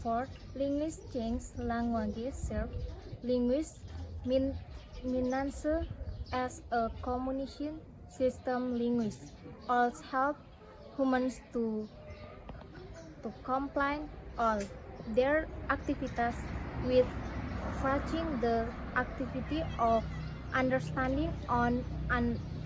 Fourth, linguists change languages serve linguists means as a communication system. Linguists also help humans to combine all their activities with fetching the activity of understanding on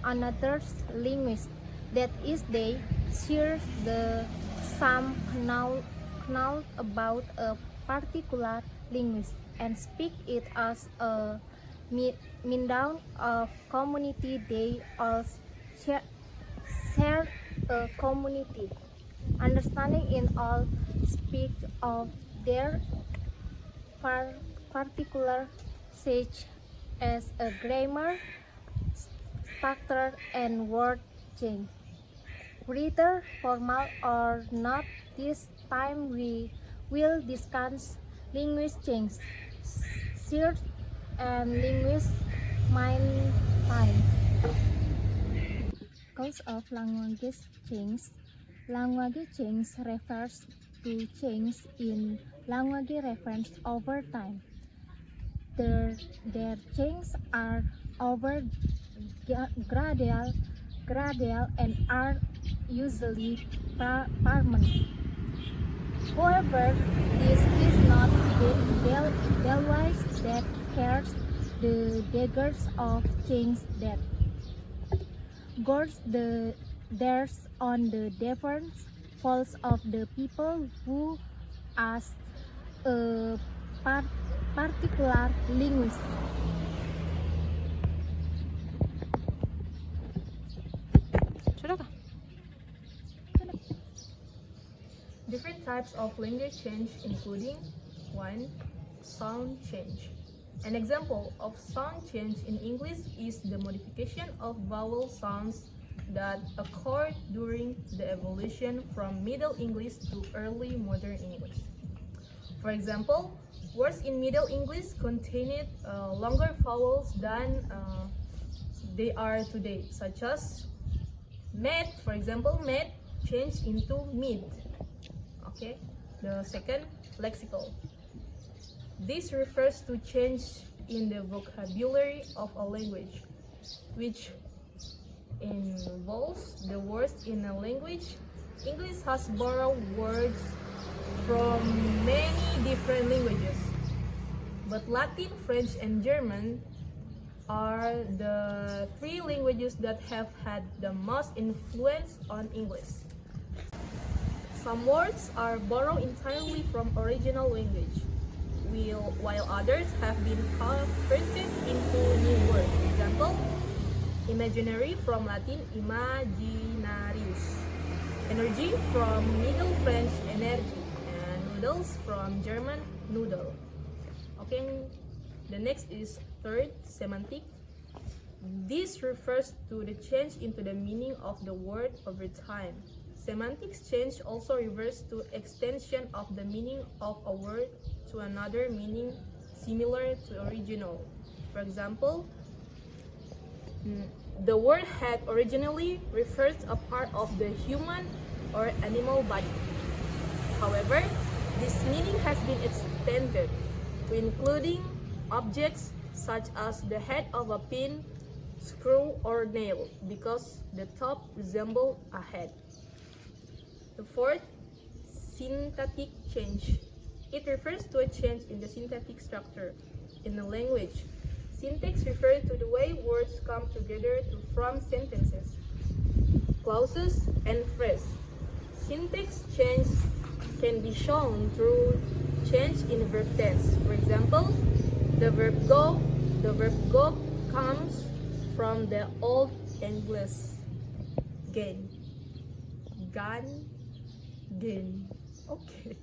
another's language. That is, they share the same knowledge about a particular language and speak it as a medium of community. They all share a community understanding in all speak of their particular such as a grammar, structure, and word change. Whether formal or not, this time we will discuss language change, search, and language mind times. Cause of language change. Language change refers to change in language reference over time. Their changes are over gradual and are usually permanent. However, this is not always that cares the degrees of change that goes there's on the different faults of the people who ask a particular language. Different types of language change including 1. Sound change. An example of sound change in English is the modification of vowel sounds that occurred during the evolution from Middle English to early modern English. For example, words in Middle English contained longer vowels than they are today, such as med. For example, med changed into mid. Okay. The second, lexical. This refers to change in the vocabulary of a language, which involves the words in a language. English has borrowed words from many different languages, but Latin, French, and German are the three languages that have had the most influence on English. Some words are borrowed entirely from original language, while others have been converted into new words. For example, imaginary from Latin imaginarius, energy from Middle French energy, and noodles from German noodle. Okay, the next is third, semantic. This refers to the change into the meaning of the word over time. Semantics change also refers to extension of the meaning of a word to another meaning similar to original. For example, the word head originally refers to a part of the human or animal body. However, this meaning has been extended to including objects such as the head of a pin, screw, or nail because the top resembles a head. The fourth, syntactic change. It refers to a change in the syntactic structure in a language. Syntax refers to the way words come together to form sentences, clauses, and phrases. Syntax change can be shown through change in verb tense. For example, the verb go comes from the Old English gain. Gain. Okay.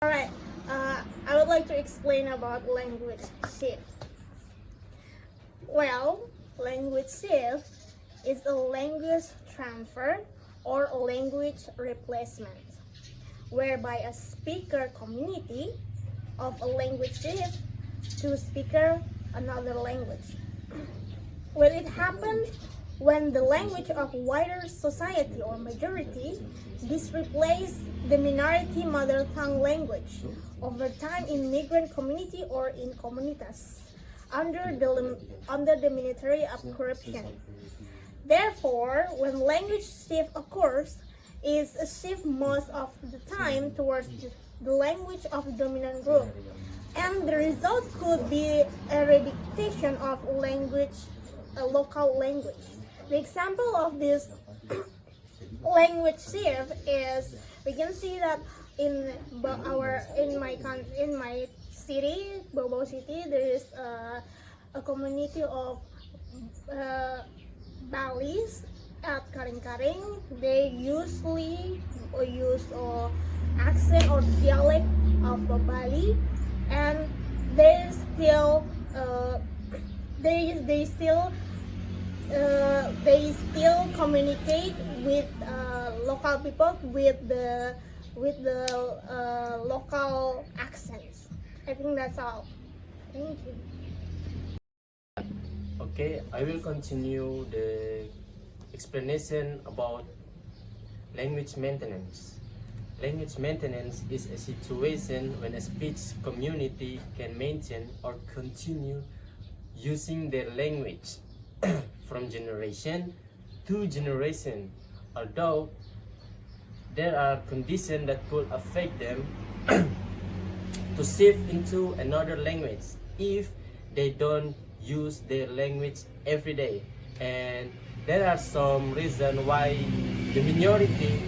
Alright, I would like to explain about language shift. Well, language shift is a language transfer or a language replacement, whereby a speaker community of a language shift to speaker another language. When it happens When the language of wider society or majority, this replaces the minority mother tongue language over time in migrant community or in comunitas under the military of corruption. Therefore, when language shift occurs, is a shift most of the time towards the language of the dominant group, and the result could be eradication of language, a local language. The example of this language shift is we can see that in my city, Bobo City, there is a community of Balis at Karing-Karing. They usually use accent or dialect of Bali, and they still communicate with local people with the local accents. I think that's all. Thank you. Okay, I will continue the explanation about language maintenance. Language maintenance is a situation when a speech community can maintain or continue using their language from generation to generation, although there are conditions that could affect them to shift into another language if they don't use their language every day. And there are some reasons why the minority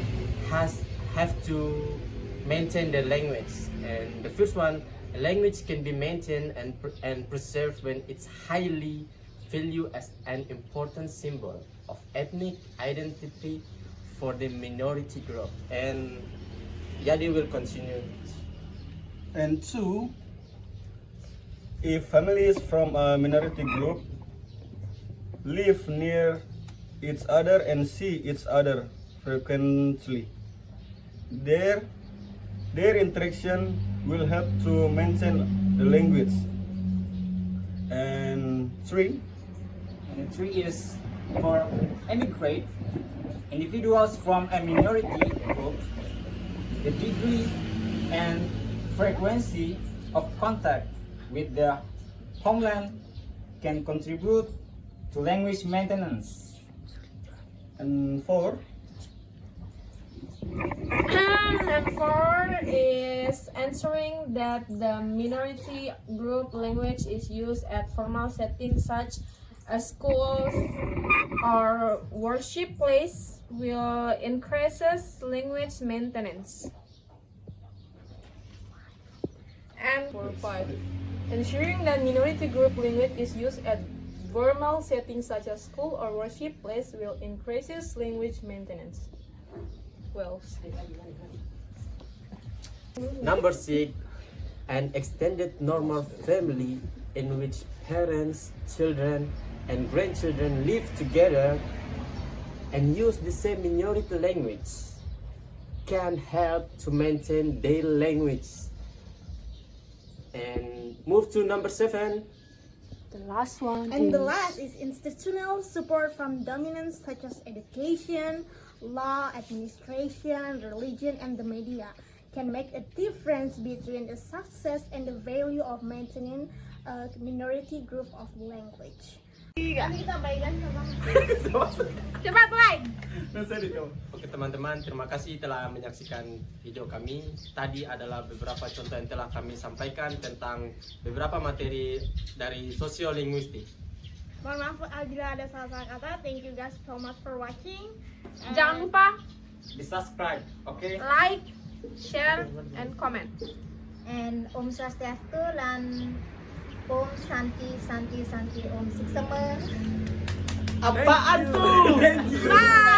have to maintain their language. And the first one, a language can be maintained and preserved when it's highly valued as an important symbol of ethnic identity for the minority group. And Yadi will continue. And two, if families from a minority group live near each other and see each other frequently, their interaction will help to maintain the language. And three is for immigrant individuals from a minority group, the degree and frequency of contact with the homeland can contribute to language maintenance. and four, And four is answering that the minority group language is used at formal settings such as schools or worship place will increases language maintenance. And for five, ensuring that minority group language is used at formal settings such as school or worship place will increases language maintenance. Well, Number 6, an extended normal family in which parents, children, and grandchildren live together and use the same minority language can help to maintain their language. And move to number 7. The last one And the is last is institutional support from dominants such as education, law, administration, religion, and the media can make a difference between the success and the value of maintaining a minority group of language. Cepat like. Oke teman-teman, terima kasih telah menyaksikan video kami. Tadi adalah beberapa contoh yang telah kami sampaikan tentang beberapa materi dari sociolinguistic. Mohon maaf bila ada salah-salah kata. Thank you guys so much for watching. jangan lupa Di subscribe, oke? like, share, and comment. and Om Swastiastu dan Om Santi Om Siksema. Apaan tuh? Bye.